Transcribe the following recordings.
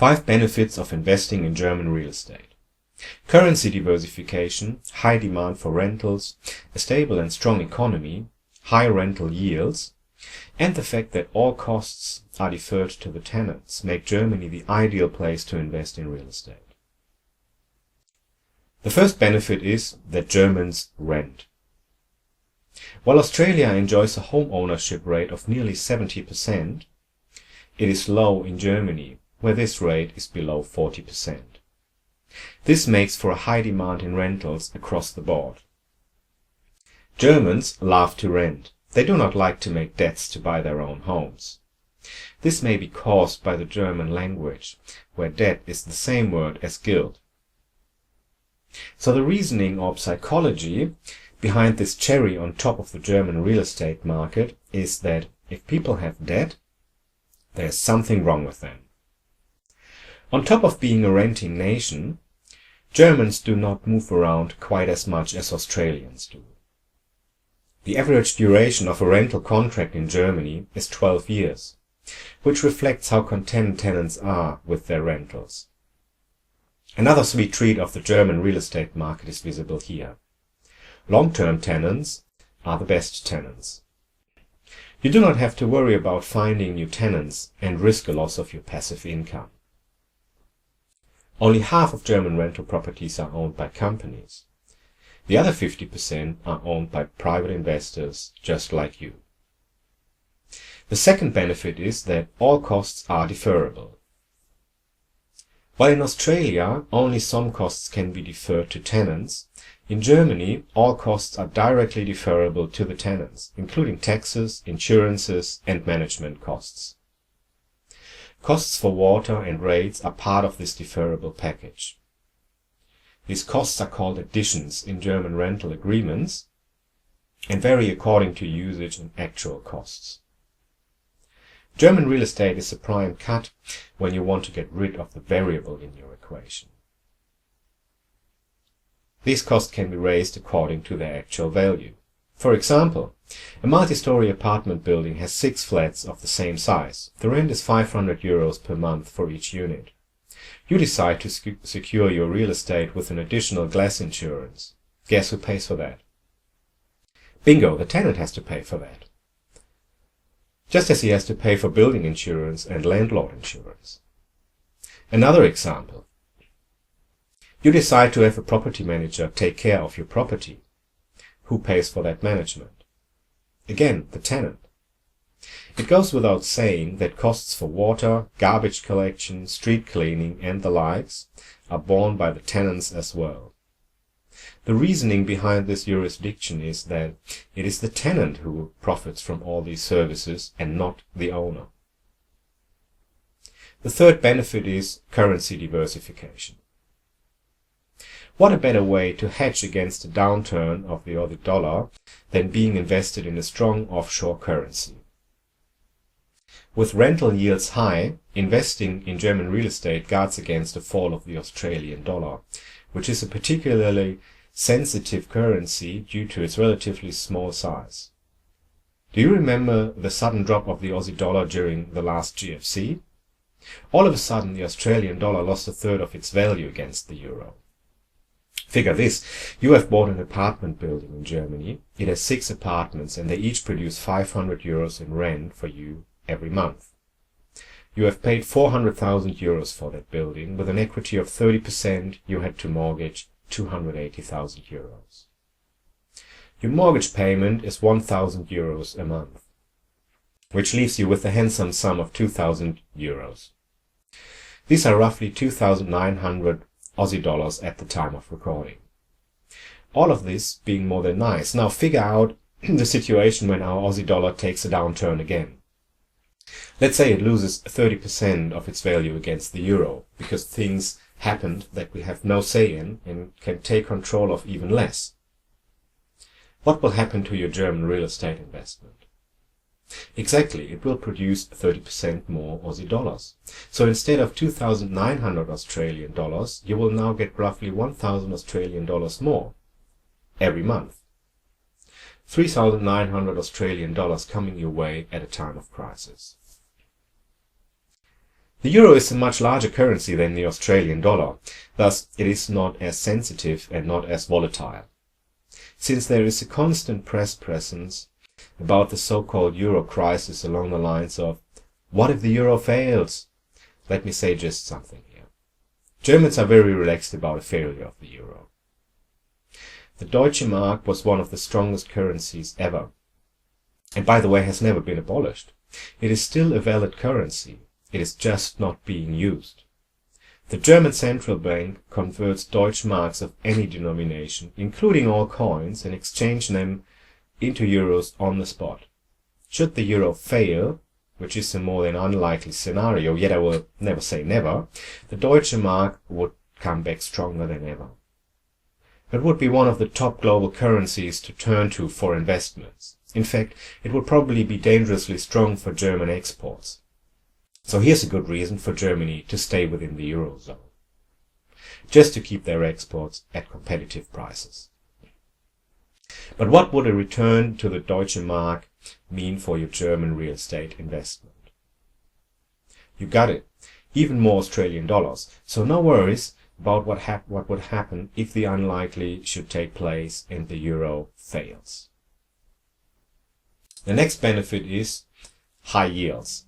5 benefits of investing in German real estate. Currency diversification, high demand for rentals, a stable and strong economy, high rental yields, and the fact that all costs are deferred to the tenants make Germany the ideal place to invest in real estate. The first benefit is that Germans rent. While Australia enjoys a home ownership rate of nearly 70%, it is low in Germany, where this rate is below 40%. This makes for a high demand in rentals across the board. Germans love to rent. They do not like to make debts to buy their own homes. This may be caused by the German language, where debt is the same word as guilt. So the reasoning or psychology behind this cherry on top of the German real estate market is that if people have debt, there's something wrong with them. On top of being a renting nation, Germans do not move around quite as much as Australians do. The average duration of a rental contract in Germany is 12 years, which reflects how content tenants are with their rentals. Another sweet treat of the German real estate market is visible here. Long-term tenants are the best tenants. You do not have to worry about finding new tenants and risk a loss of your passive income. Only half of German rental properties are owned by companies. The other 50% are owned by private investors just like you. The second benefit is that all costs are deferrable. While in Australia only some costs can be deferred to tenants, in Germany all costs are directly deferrable to the tenants, including taxes, insurances, and management costs. Costs for water and rates are part of this deferrable package. These costs are called additions in German rental agreements and vary according to usage and actual costs. German real estate is a prime cut when you want to get rid of the variable in your equation. These costs can be raised according to their actual value. For example, a multi-story apartment building has 6 flats of the same size. The rent is 500 euros per month for each unit. You decide to secure your real estate with an additional glass insurance. Guess who pays for that? Bingo, the tenant has to pay for that. Just as he has to pay for building insurance and landlord insurance. Another example. You decide to have a property manager take care of your property. Who pays for that management? Again, the tenant. It goes without saying that costs for water, garbage collection, street cleaning, and the likes are borne by the tenants as well. The reasoning behind this jurisdiction is that it is the tenant who profits from all these services and not the owner. The third benefit is currency diversification. What a better way to hedge against the downturn of the Aussie dollar than being invested in a strong offshore currency. With rental yields high, investing in German real estate guards against the fall of the Australian dollar, which is a particularly sensitive currency due to its relatively small size. Do you remember the sudden drop of the Aussie dollar during the last GFC? All of a sudden the Australian dollar lost a third of its value against the euro. Figure this, you have bought an apartment building in Germany. It has 6 apartments and they each produce 500 euros in rent for you every month. You have paid 400,000 euros for that building. With an equity of 30%, you had to mortgage 280,000 euros. Your mortgage payment is 1,000 euros a month, which leaves you with a handsome sum of 2,000 euros. These are roughly 2,900 Aussie dollars at the time of recording. All of this being more than nice. Now figure out the situation when our Aussie dollar takes a downturn again. Let's say it loses 30% of its value against the euro, because things happened that we have no say in and can take control of even less. What will happen to your German real estate investment? Exactly, it will produce 30% more Aussie dollars. So instead of 2,900 Australian dollars, you will now get roughly 1,000 Australian dollars more every month. 3,900 Australian dollars coming your way at a time of crisis. The euro is a much larger currency than the Australian dollar, thus it is not as sensitive and not as volatile. Since there is a constant press presence about the so-called euro crisis along the lines of, what if the euro fails? Let me say just something here. Germans are very relaxed about a failure of the euro. The Deutsche Mark was one of the strongest currencies ever, and by the way has never been abolished. It is still a valid currency. It is just not being used. The German central bank converts Deutsche Marks of any denomination, including all coins, and exchanges them into euros on the spot. Should the euro fail, which is a more than unlikely scenario, yet I will never say never, the Deutsche Mark would come back stronger than ever. It would be one of the top global currencies to turn to for investments. In fact, it would probably be dangerously strong for German exports. So here's a good reason for Germany to stay within the Eurozone. Just to keep their exports at competitive prices. But what would a return to the Deutsche Mark mean for your German real estate investment? You got it. Even more Australian dollars. So no worries about what would happen if the unlikely should take place and the euro fails. The next benefit is high yields.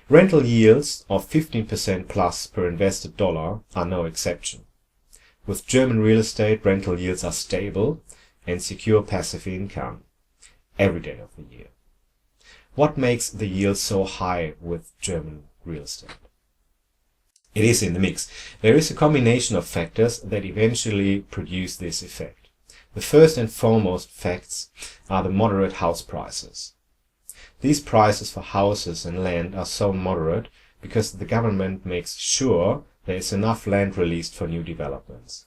Rental yields of 15% plus per invested dollar are no exception. With German real estate, rental yields are stable and secure passive income every day of the year. What makes the yields so high with German real estate? It is in the mix. There is a combination of factors that eventually produce this effect. The first and foremost facts are the moderate house prices. These prices for houses and land are so moderate because the government makes sure there is enough land released for new developments.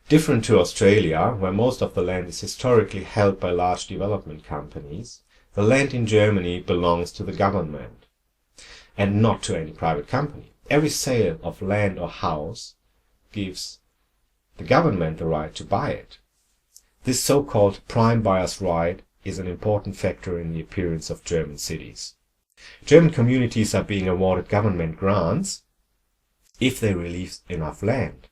Different to Australia, where most of the land is historically held by large development companies, the land in Germany belongs to the government and not to any private company. Every sale of land or house gives the government the right to buy it. This so-called prime buyer's right is an important factor in the appearance of German cities. German communities are being awarded government grants if they release enough land.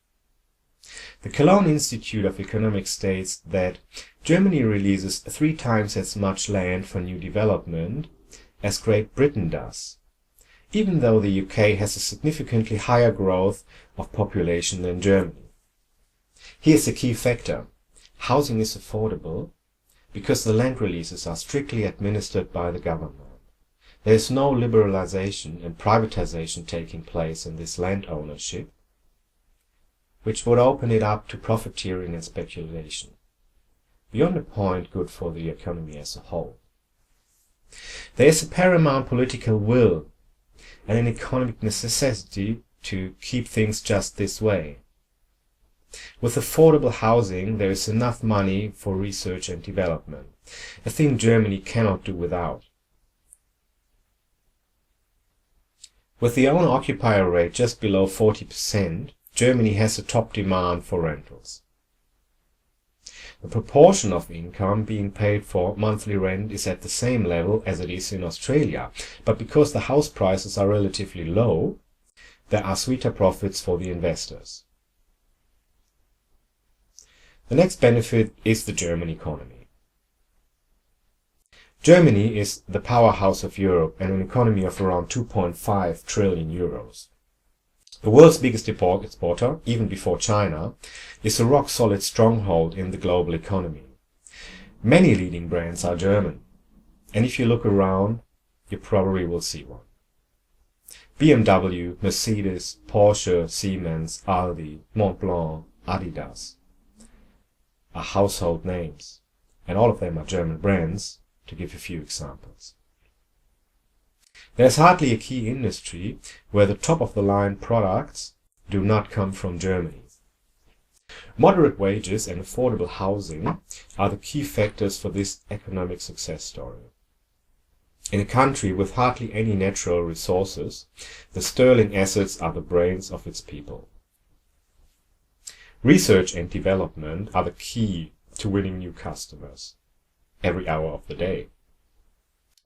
The Cologne Institute of Economics states that Germany releases 3 times as much land for new development as Great Britain does, even though the UK has a significantly higher growth of population than Germany. Here's a key factor. Housing is affordable because the land releases are strictly administered by the government. There is no liberalization and privatization taking place in this land ownership, which would open it up to profiteering and speculation, beyond a point good for the economy as a whole. There is a paramount political will and an economic necessity to keep things just this way. With affordable housing, there is enough money for research and development, a thing Germany cannot do without. With the owner-occupier rate just below 40%, Germany has a top demand for rentals. The proportion of income being paid for monthly rent is at the same level as it is in Australia, but because the house prices are relatively low, there are sweeter profits for the investors. The next benefit is the German economy. Germany is the powerhouse of Europe and an economy of around 2.5 trillion euros. The world's biggest exporter, even before China, is a rock-solid stronghold in the global economy. Many leading brands are German, and if you look around, you probably will see one. BMW, Mercedes, Porsche, Siemens, Aldi, Montblanc, Adidas are household names, and all of them are German brands, to give a few examples. There's hardly a key industry where the top-of-the-line products do not come from Germany. Moderate wages and affordable housing are the key factors for this economic success story. In a country with hardly any natural resources, the sterling assets are the brains of its people. Research and development are the key to winning new customers every hour of the day.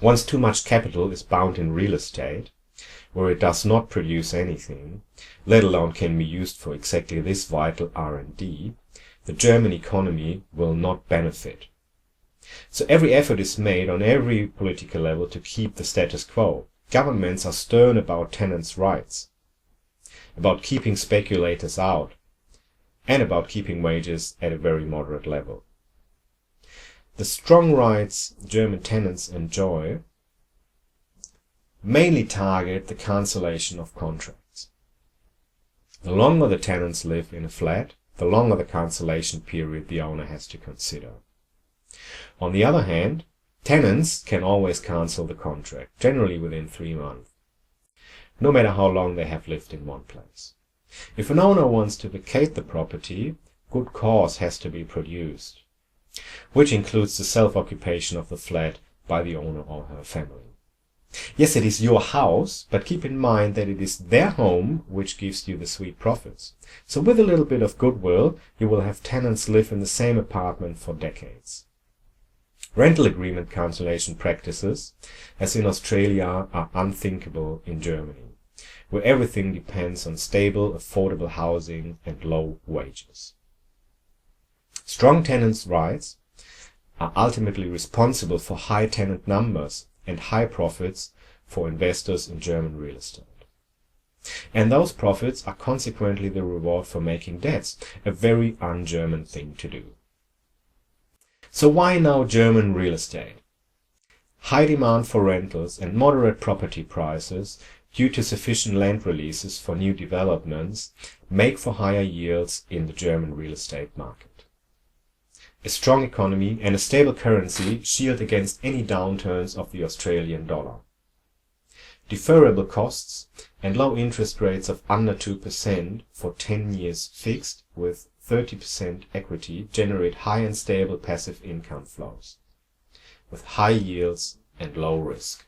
Once too much capital is bound in real estate, where it does not produce anything, let alone can be used for exactly this vital R&D, the German economy will not benefit. So every effort is made on every political level to keep the status quo. Governments are stern about tenants' rights, about keeping speculators out, and about keeping wages at a very moderate level. The strong rights German tenants enjoy mainly target the cancellation of contracts. The longer the tenants live in a flat, the longer the cancellation period the owner has to consider. On the other hand, tenants can always cancel the contract, generally within 3 months, no matter how long they have lived in one place. If an owner wants to vacate the property, good cause has to be produced, which includes the self-occupation of the flat by the owner or her family. Yes, it is your house, but keep in mind that it is their home which gives you the sweet profits. So with a little bit of goodwill, you will have tenants live in the same apartment for decades. Rental agreement cancellation practices, as in Australia, are unthinkable in Germany, where everything depends on stable, affordable housing and low wages. Strong tenants' rights are ultimately responsible for high tenant numbers and high profits for investors in German real estate. And those profits are consequently the reward for making debts, a very un-German thing to do. So why now German real estate? High demand for rentals and moderate property prices due to sufficient land releases for new developments make for higher yields in the German real estate market. A strong economy and a stable currency shield against any downturns of the Australian dollar. Deferrable costs and low interest rates of under 2% for 10 years fixed with 30% equity generate high and stable passive income flows, with high yields and low risk.